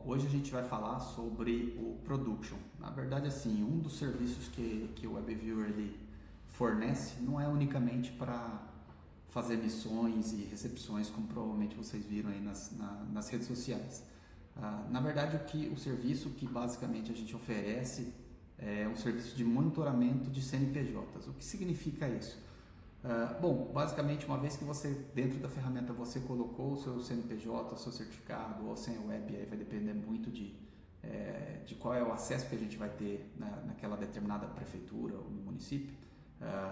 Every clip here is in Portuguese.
hoje a gente vai falar sobre o Production. Na verdade, assim, um dos serviços que o WebViewer ele fornece não é unicamente para fazer missões e recepções, como provavelmente vocês viram aí nas redes sociais. Na verdade, o serviço que basicamente a gente oferece é um serviço de monitoramento de CNPJs. O que significa isso? Bom, basicamente, uma vez que você, dentro da ferramenta, você colocou o seu CNPJ, o seu certificado ou senha web, aí vai depender muito de qual é o acesso que a gente vai ter naquela determinada prefeitura ou município.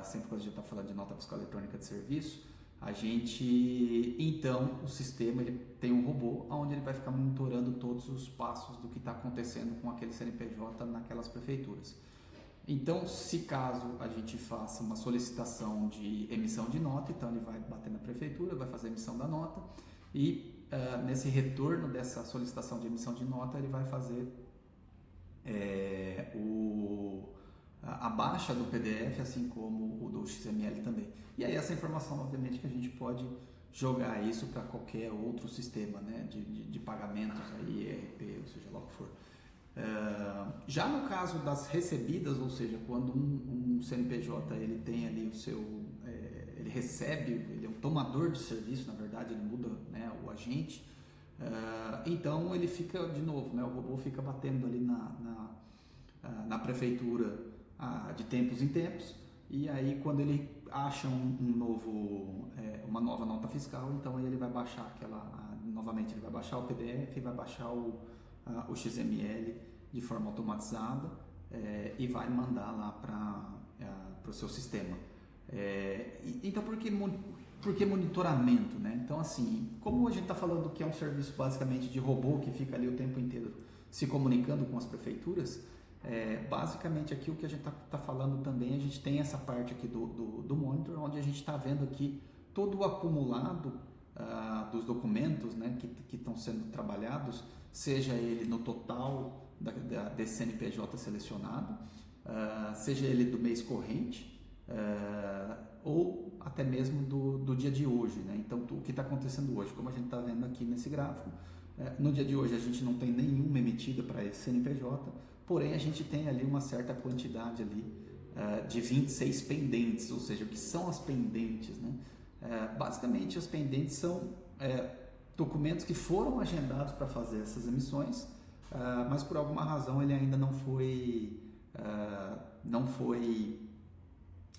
Sempre quando a gente está falando de nota fiscal eletrônica de serviço, então, o sistema ele tem um robô onde ele vai ficar monitorando todos os passos do que está acontecendo com aquele CNPJ naquelas prefeituras. Então, se caso a gente faça uma solicitação de emissão de nota, então ele vai bater na prefeitura, vai fazer a emissão da nota e nesse retorno dessa solicitação de emissão de nota ele vai fazer a baixa do PDF, assim como o do XML também. E aí essa informação, obviamente, que a gente pode jogar isso para qualquer outro sistema, né, de pagamentos, aí, ERP, ou seja lá o que for. Já no caso das recebidas, ou seja, quando um CNPJ ele tem ali o seu, ele recebe, ele é um tomador de serviço, na verdade, ele muda, né, o agente, então ele fica de novo, né, o robô fica batendo ali na prefeitura de tempos em tempos, e aí quando ele acha uma nova nota fiscal, então ele vai baixar novamente ele vai baixar o PDF, vai baixar o XML de forma automatizada e vai mandar lá para o seu sistema. Então, por que monitoramento, né? Então, assim, como a gente está falando que é um serviço basicamente de robô que fica ali o tempo inteiro se comunicando com as prefeituras, basicamente aqui o que a gente está falando também, a gente tem essa parte aqui do monitor, onde a gente está vendo aqui todo o acumulado dos documentos, né, que estão sendo trabalhados, seja ele no total desse CNPJ selecionado, seja ele do mês corrente, ou até mesmo do dia de hoje, né? Então, o que está acontecendo hoje, como a gente está vendo aqui nesse gráfico, no dia de hoje a gente não tem nenhuma emitida para esse CNPJ, porém a gente tem ali uma certa quantidade ali de 26 pendentes, ou seja, o que são as pendentes, né? Basicamente, as pendentes são documentos que foram agendados para fazer essas emissões, mas por alguma razão ele ainda não foi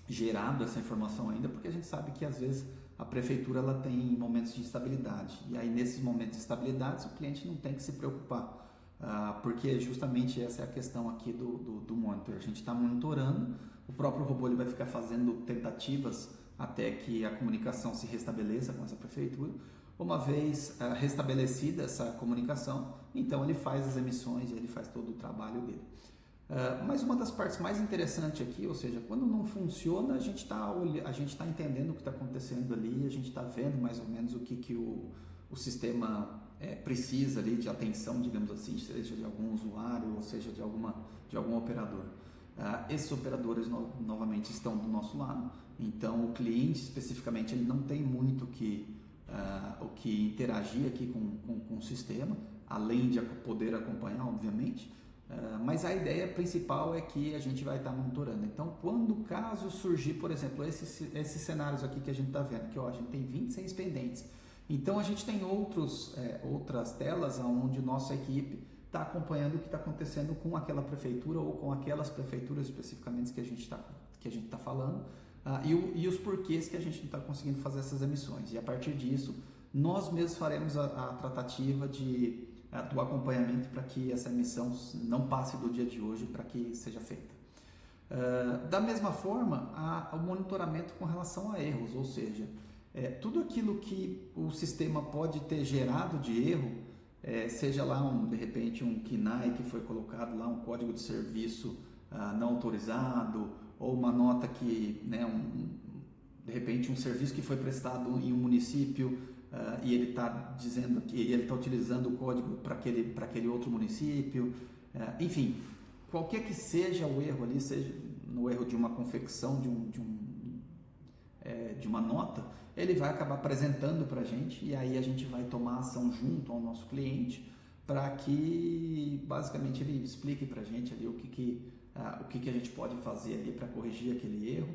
gerado essa informação ainda, porque a gente sabe que às vezes a prefeitura ela tem momentos de instabilidade, e aí nesses momentos de instabilidade o cliente não tem que se preocupar, porque justamente essa é a questão aqui do monitor. A gente está monitorando, o próprio robô ele vai ficar fazendo tentativas até que a comunicação se restabeleça com essa prefeitura. Uma vez restabelecida essa comunicação, então ele faz as emissões, ele faz todo o trabalho dele. Mas uma das partes mais interessantes aqui, ou seja, quando não funciona, a gente está entendendo o que está acontecendo ali, a gente está vendo mais ou menos o que o sistema precisa ali de atenção, digamos assim, seja de algum usuário ou seja de algum operador. Esses operadores novamente estão do nosso lado, então o cliente especificamente ele não tem muito o que interagir aqui com o sistema, além de poder acompanhar, obviamente, mas a ideia principal é que a gente vai estar monitorando. Então, caso surgir, por exemplo, esses cenários aqui que a gente está vendo, que a gente tem 26 pendentes, então a gente tem outras telas onde nossa equipe está acompanhando o que está acontecendo com aquela prefeitura ou com aquelas prefeituras especificamente que a gente está falando, e os porquês que a gente não está conseguindo fazer essas emissões. E a partir disso, nós mesmos faremos a tratativa do acompanhamento para que essa emissão não passe do dia de hoje para que seja feita. Da mesma forma, o monitoramento com relação a erros, ou seja, tudo aquilo que o sistema pode ter gerado de erro, seja lá de repente um KNAI que foi colocado lá, um código de serviço não autorizado, ou uma nota que, né, de repente um serviço que foi prestado em um município e ele está dizendo que ele está utilizando o código para aquele outro município, enfim, qualquer que seja o erro ali, seja no erro de uma confecção de uma nota, ele vai acabar apresentando para a gente, e aí a gente vai tomar ação junto ao nosso cliente para que basicamente ele explique para a gente ali o que a gente pode fazer ali para corrigir aquele erro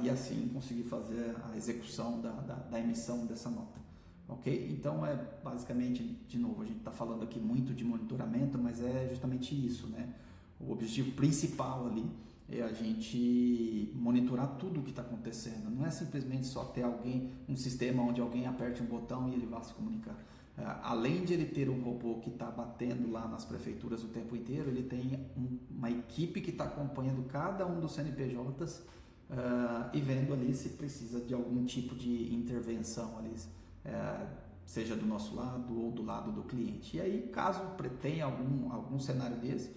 e assim conseguir fazer a execução da emissão dessa nota. Ok? Então basicamente, de novo, a gente está falando aqui muito de monitoramento, mas é justamente isso, né? O objetivo principal ali é a gente monitorar tudo o que está acontecendo. Não é simplesmente só ter um sistema onde alguém aperte um botão e ele vá se comunicar. Além de ele ter um robô que está batendo lá nas prefeituras o tempo inteiro, ele tem uma equipe que está acompanhando cada um dos CNPJs e vendo ali se precisa de algum tipo de intervenção ali, seja do nosso lado ou do lado do cliente. E aí, caso tenha algum cenário desse,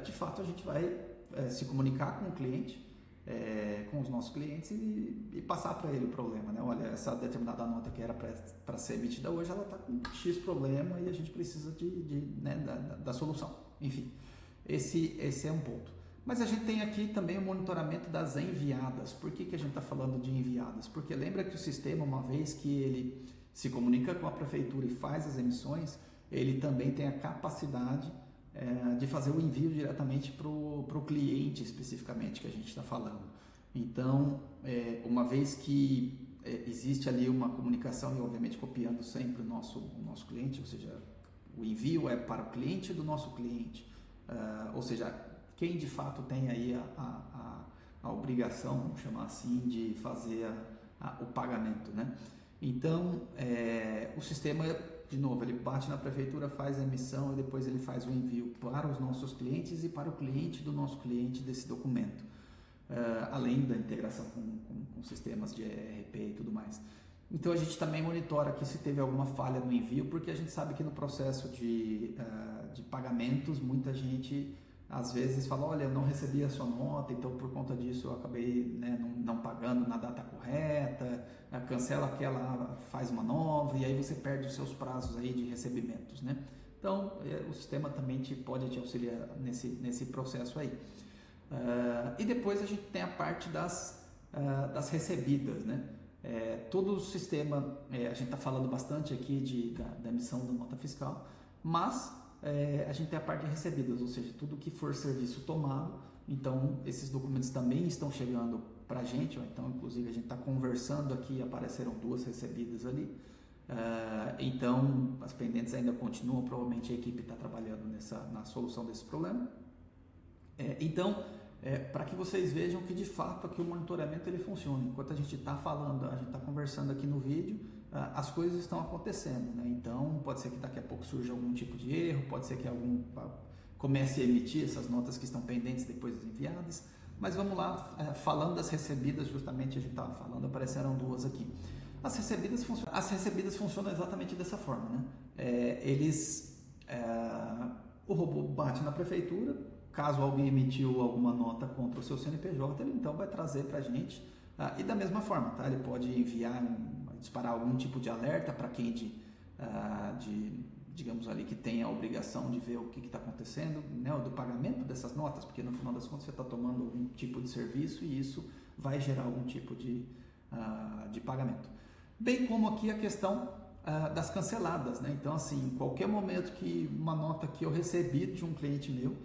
de fato a gente vai se comunicar com o cliente, com os nossos clientes e passar para ele o problema, né? Olha, essa determinada nota que era para ser emitida hoje, ela está com X problema e a gente precisa da solução. Enfim, esse é um ponto. Mas a gente tem aqui também o monitoramento das enviadas. Por que a gente está falando de enviadas? Porque lembra que o sistema, uma vez que ele se comunica com a prefeitura e faz as emissões, ele também tem a capacidade de fazer o envio diretamente para o cliente especificamente que a gente está falando. Então, uma vez que existe ali uma comunicação e obviamente copiando sempre o nosso cliente, ou seja, o envio é para o cliente do nosso cliente, ou seja, quem de fato tem aí a obrigação, vamos chamar assim, de fazer o pagamento, né? Então, o sistema, de novo, ele bate na prefeitura, faz a emissão e depois ele faz o envio para os nossos clientes e para o cliente do nosso cliente desse documento, além da integração com sistemas de ERP e tudo mais. Então a gente também monitora aqui se teve alguma falha no envio, porque a gente sabe que no processo de pagamentos muita gente às vezes fala, olha, eu não recebi a sua nota, então por conta disso eu acabei não pagando na data correta, cancela aquela, faz uma nova e aí você perde os seus prazos aí de recebimentos, né? Então o sistema também pode te auxiliar nesse processo aí. E depois a gente tem a parte das recebidas, né? Todo o sistema, a gente está falando bastante aqui da emissão da nota fiscal, mas a gente tem a parte de recebidas, ou seja, tudo que for serviço tomado, então esses documentos também estão chegando para a gente, então inclusive a gente está conversando aqui, apareceram 2 recebidas ali, então as pendentes ainda continuam, provavelmente a equipe está trabalhando na solução desse problema. Então, para que vocês vejam que de fato aqui o monitoramento ele funciona, enquanto a gente está falando, a gente está conversando aqui no vídeo, as coisas estão acontecendo, né? Então pode ser que daqui a pouco surja algum tipo de erro, pode ser que algum comece a emitir essas notas que estão pendentes depois das enviadas, mas vamos lá, falando das recebidas, justamente a gente estava falando, apareceram 2 aqui. As recebidas funcionam exatamente dessa forma, né? O robô bate na prefeitura, caso alguém emitiu alguma nota contra o seu CNPJ, ele então vai trazer para a gente, e da mesma forma, tá? Ele pode enviar, disparar algum tipo de alerta para quem digamos ali, que tem a obrigação de ver o que está acontecendo, né, do pagamento dessas notas, porque no final das contas você está tomando algum tipo de serviço e isso vai gerar algum tipo de pagamento. Bem como aqui a questão das canceladas, né? Então, assim, em qualquer momento que uma nota que eu recebi de um cliente meu,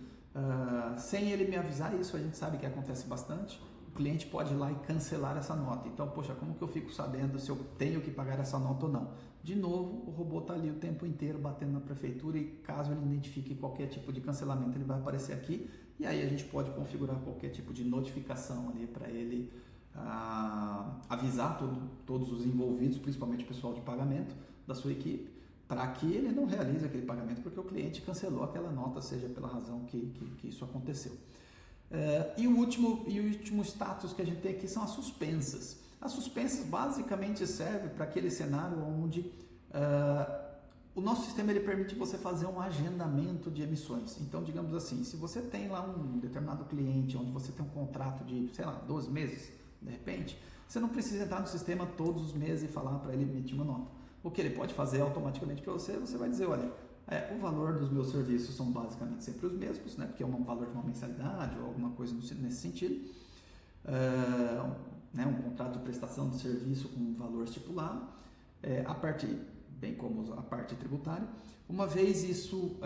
sem ele me avisar, isso a gente sabe que acontece bastante, o cliente pode ir lá e cancelar essa nota. Então, poxa, como que eu fico sabendo se eu tenho que pagar essa nota ou não? De novo, o robô está ali o tempo inteiro batendo na prefeitura e caso ele identifique qualquer tipo de cancelamento, ele vai aparecer aqui e aí a gente pode configurar qualquer tipo de notificação ali para ele avisar todos os envolvidos, principalmente o pessoal de pagamento da sua equipe, para que ele não realize aquele pagamento porque o cliente cancelou aquela nota, seja pela razão que isso aconteceu. E o último status que a gente tem aqui são as suspensas. As suspensas basicamente servem para aquele cenário onde o nosso sistema ele permite você fazer um agendamento de emissões. Então, digamos assim, se você tem lá um determinado cliente onde você tem um contrato de, 12 meses, de repente, você não precisa entrar no sistema todos os meses e falar para ele emitir uma nota. O que ele pode fazer automaticamente para você vai dizer, olha, o valor dos meus serviços são basicamente sempre os mesmos, né, porque é um valor de uma mensalidade ou alguma coisa nesse sentido. Um contrato de prestação de serviço com um valor estipulado. A parte bem como a parte tributária. Uma vez isso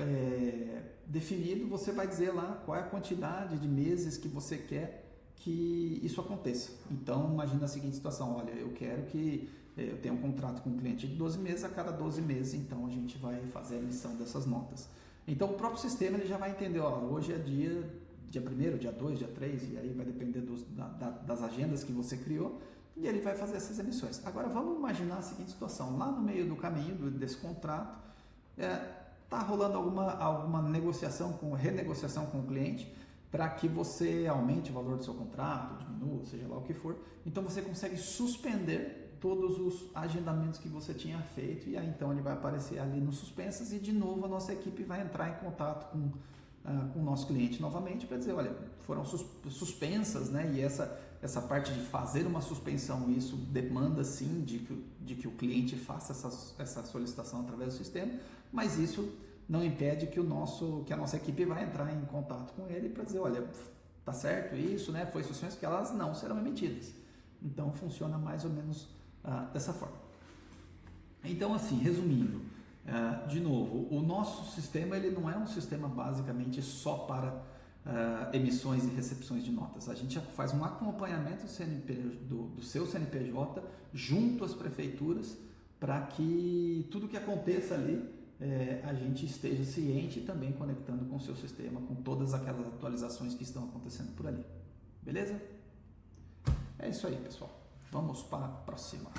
definido, você vai dizer lá qual é a quantidade de meses que você quer que isso aconteça. Então, imagina a seguinte situação: olha, eu quero que eu tenha um contrato com um cliente de 12 meses, a cada 12 meses, então a gente vai fazer a emissão dessas notas. Então, o próprio sistema ele já vai entender, ó, hoje é dia 1º, dia 2, dia 3, e aí vai depender das agendas que você criou, e ele vai fazer essas emissões. Agora, vamos imaginar a seguinte situação: lá no meio do caminho desse contrato, está rolando alguma renegociação com o cliente, para que você aumente o valor do seu contrato, diminua, seja lá o que for. Então você consegue suspender todos os agendamentos que você tinha feito, e aí então ele vai aparecer ali no suspensas, e de novo a nossa equipe vai entrar em contato com o nosso cliente novamente para dizer, olha, foram suspensas, né? E essa parte de fazer uma suspensão, isso demanda sim de que o cliente faça essa solicitação através do sistema, mas isso não impede que a nossa equipe vai entrar em contato com ele para dizer, olha, tá certo isso, né? Foi suspensão, que elas não serão emitidas. Então funciona mais ou menos dessa forma. Então, assim, resumindo, de novo, o nosso sistema ele não é um sistema basicamente só para emissões e recepções de notas. A gente faz um acompanhamento do seu CNPJ junto às prefeituras, para que tudo que aconteça ali a gente esteja ciente e também conectando com o seu sistema, com todas aquelas atualizações que estão acontecendo por ali. Beleza? É isso aí, pessoal. Vamos para a próxima.